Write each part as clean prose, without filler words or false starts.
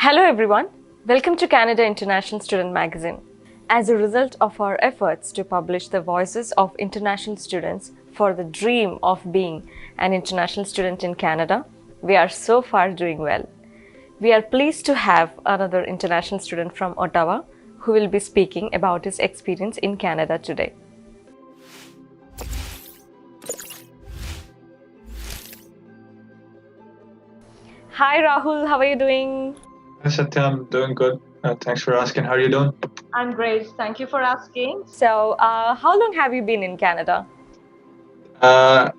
Hello everyone, welcome to Canada International Student Magazine. As a result of our efforts to publish the voices of international students for the dream of being an international student in Canada, we are so far doing well. We are pleased to have another international student from Ottawa who will be speaking about his experience in Canada today. Hi Rahul, how are you doing? Hi Satya, I'm doing good. Thanks for asking. How are you doing? I'm great. Thank you for asking. So, how long have you been in Canada? Uh,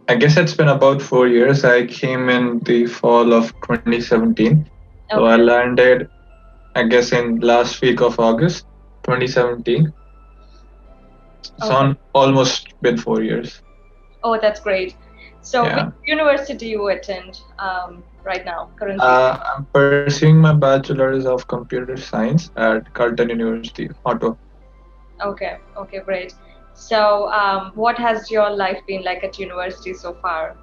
I guess it's been about 4 years. I came in the fall of 2017. So I Okay. landed, I guess, in last week of August 2017. It's Okay. on almost been 4 years. Oh, that's great. So, which Yeah. university do you attend right now, currently? I'm pursuing my Bachelors of Computer Science at Carleton University, Ottawa. Okay. Okay, great. So, what has your life been like at university so far?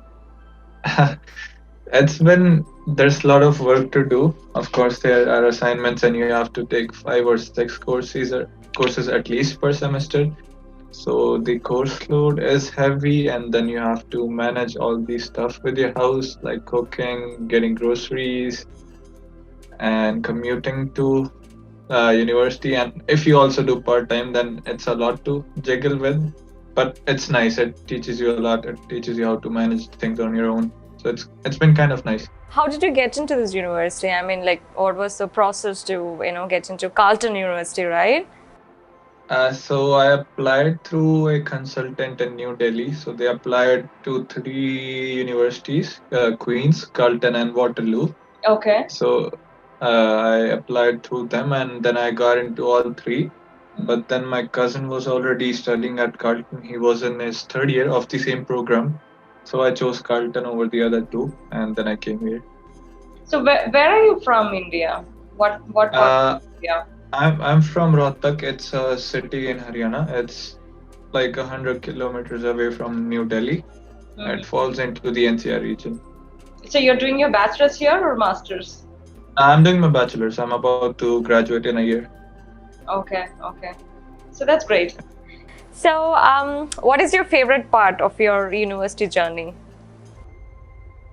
There's a lot of work to do. Of course, there are assignments, and you have to take 5 or 6 courses at least per semester. So the course load is heavy, and then you have to manage all these stuff with your house, like cooking, getting groceries, and commuting to university. And if you also do part time, then it's a lot to juggle with. But it's nice. It teaches you a lot. It teaches you how to manage things on your own. So it's been kind of nice. How did you get into this university? I mean, like, what was the process to, get into Carleton University, right? So I applied through a consultant in New Delhi. So they applied to three universities, Queens, Carleton, and Waterloo. Okay. So I applied through them, and then I got into all three. But then my cousin was already studying at Carleton. He was in his third year of the same program. So I chose Carleton over the other two, and then I came here. So, where are you from, India? What part of India? I'm from Rohtak. It's a city in Haryana. It's like 100 kilometers away from New Delhi. It falls into the NCR region. So, you're doing your bachelor's here or master's? I'm doing my bachelor's. I'm about to graduate in a year. Okay, okay. So that's great. So, what is your favorite part of your university journey?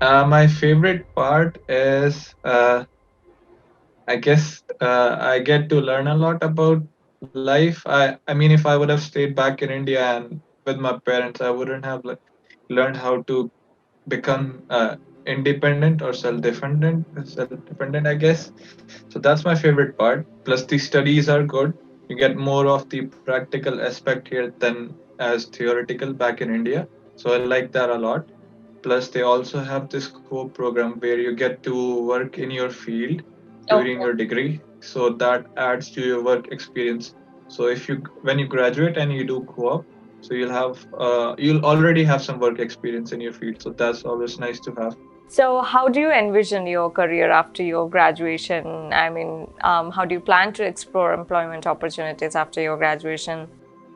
My favorite part is, I guess, I get to learn a lot about life. I mean, if I would have stayed back in India and with my parents, I wouldn't have like learned how to become independent or self-dependent, I guess. So that's my favorite part. Plus, the studies are good. You get more of the practical aspect here than as theoretical back in India. So I like that a lot. Plus, they also have this co program where you get to work in your field during your degree. So that adds to your work experience. So when you graduate and you do co-op, so you'll already have some work experience in your field. So that's always nice to have. So, how do you envision your career after your graduation? I mean, how do you plan to explore employment opportunities after your graduation?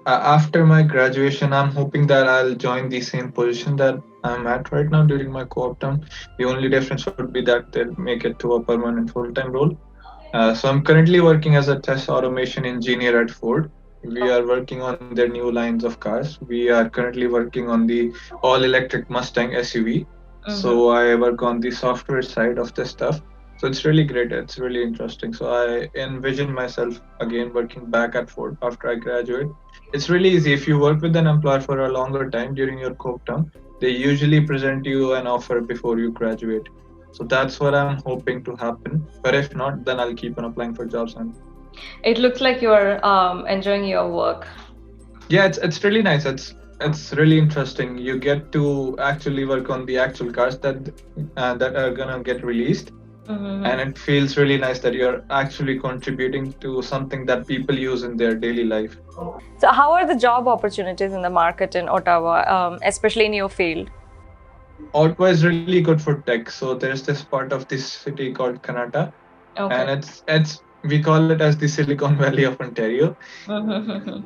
After my graduation, I'm hoping that I'll join the same position that I'm at right now during my co-op term. The only difference would be that they'll make it to a permanent full-time role. So I'm currently working as a test automation engineer at Ford. We are working on their new lines of cars. We are currently working on the all-electric Mustang SUV. So I work on the software side of this stuff. So it's really great. It's really interesting. So I envision myself again working back at Ford after I graduate. It's really easy. If you work with an employer for a longer time during your co-op term, they usually present you an offer before you graduate. So that's what I'm hoping to happen. But if not, then I'll keep on applying for jobs. And It looks like you're enjoying your work. yeah, it's really nice. It's really interesting. You get to actually work on the actual cars that are gonna get released, and it feels really nice that you're actually contributing to something that people use in their daily life. So, how are the job opportunities in the market in Ottawa, especially in your field? Ottawa is really good for tech. So there's this part of this city called Kanata, and it's we call it as the Silicon Valley of Ontario.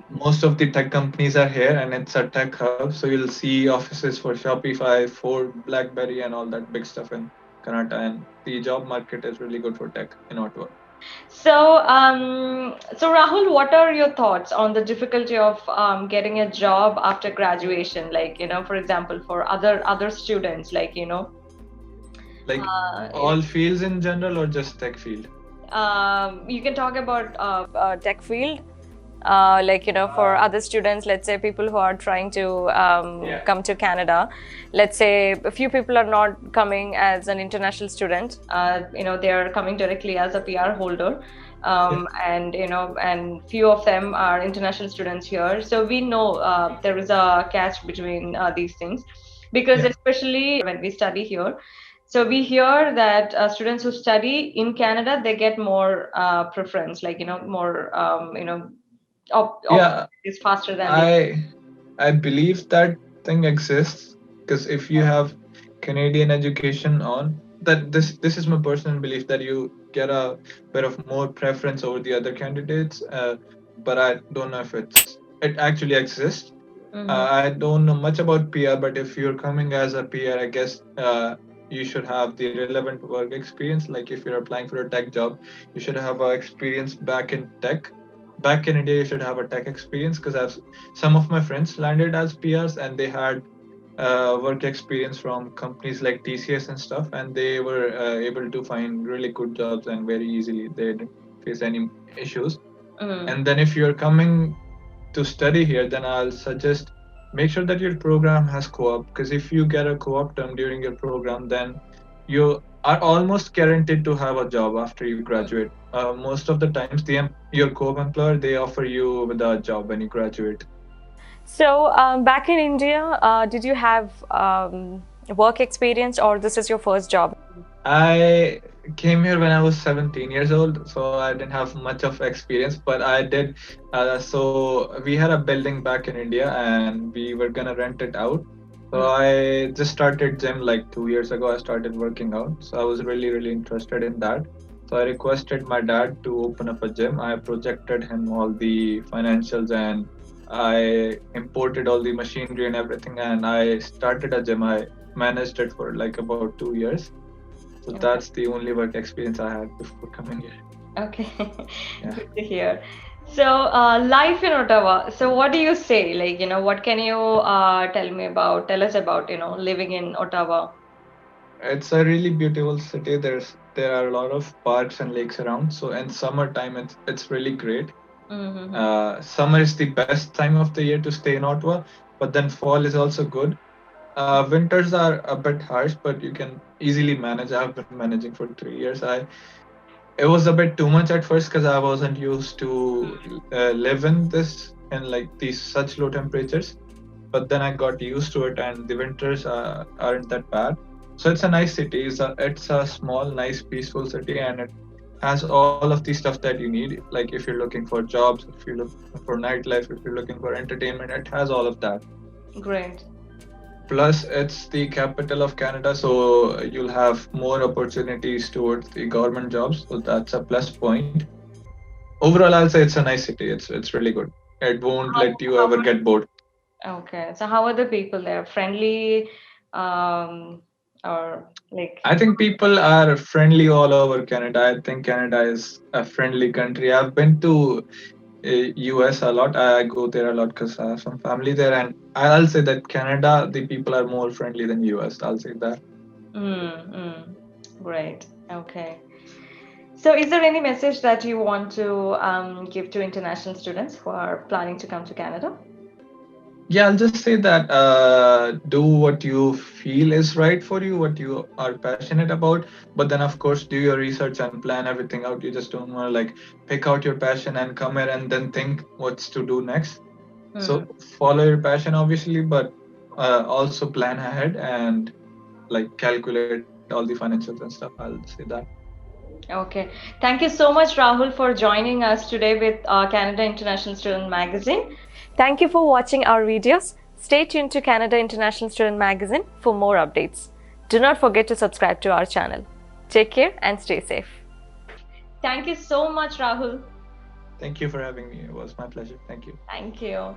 Most of the tech companies are here, and it's a tech hub. So you'll see offices for Shopify, Ford, BlackBerry, and all that big stuff in Canada, and the job market is really good for tech in Ottawa. So Rahul, what are your thoughts on the difficulty of getting a job after graduation? Like, for example, for other students, like, Like you know, all fields in general or just tech field? you can talk about tech field. Like, for other students, let's say people who are trying to come to Canada, let's say a few people are not coming as an international student, they are coming directly as a PR holder. And few of them are international students here. So we know there is a catch between these things, because Yeah. especially when we study here, so we hear that students who study in Canada, they get more preference, like, more, Yeah, is faster than the. I I believe that thing exists because if you have Canadian education on that, this is my personal belief that you get a bit of more preference over the other candidates. But I don't know if it actually exists. Mm-hmm. I don't know much about PR, but if you're coming as a PR, I guess you should have the relevant work experience. Like if you're applying for a tech job, you should have experience back in tech. Back in India, you should have a tech experience because I've some of my friends landed as PRs and they had work experience from companies like TCS and stuff, and they were able to find really good jobs and very easily. They didn't face any issues. Mm. And then if you're coming to study here, then I'll suggest make sure that your program has co-op, because if you get a co-op term during your program, then you are almost guaranteed to have a job after you graduate. Most of the times, your co-op employer, they offer you with a job when you graduate. So back in India, did you have work experience, or this is your first job? I came here when I was 17 years old, so I didn't have much of experience, but I did. So we had a building back in India, and we were gonna rent it out. So Mm. I just started gym like 2 years ago. I started working out, so I was really, really interested in that. So I requested my dad to open up a gym. I projected him all the financials and I imported all the machinery and everything, and I started a gym. I managed it for like about 2 years. So Okay. that's the only work experience I had before coming here. Okay. Yeah. Good to hear. So life in Ottawa. So what do you say? Like, what can you tell us about, living in Ottawa? It's a really beautiful city. There are a lot of parks and lakes around. So in summertime, it's really great. Mm-hmm. Summer is the best time of the year to stay in Ottawa, but then fall is also good. Winters are a bit harsh, but you can easily manage. I've been managing for 3 years. It was a bit too much at first because I wasn't used to live in this and like these such low temperatures. But then I got used to it, and the winters aren't that bad. So it's a nice city. It's a small, nice, peaceful city, and it has all of the stuff that you need. Like if you're looking for jobs, if you're looking for nightlife, if you're looking for entertainment, it has all of that. Great. Plus, it's the capital of Canada, so you'll have more opportunities towards the government jobs. So that's a plus point. Overall, I'll say it's a nice city. It's really good. It won't How, let you how ever get bored. Okay. So how are the people there? Friendly, or like? I think people are friendly all over Canada. I think Canada is a friendly country. I've been to US a lot. I go there a lot because I have some family there, and I'll say that Canada, the people are more friendly than US. I'll say that. Mm. Great. Okay. So is there any message that you want to give to international students who are planning to come to Canada? Yeah, I'll just say that do what you feel is right for you, what you are passionate about. But then, of course, do your research and plan everything out. You just don't want to like pick out your passion and come here and then think what's to do next. Hmm. So follow your passion, obviously, but also plan ahead and like calculate all the financials and stuff. I'll say that. Okay. Thank you so much, Rahul, for joining us today with Canada International Student Magazine. Thank you for watching our videos. Stay tuned to Canada International Student Magazine for more updates. Do not forget to subscribe to our channel. Take care and stay safe. Thank you so much, Rahul. Thank you for having me. It was my pleasure. Thank you. Thank you.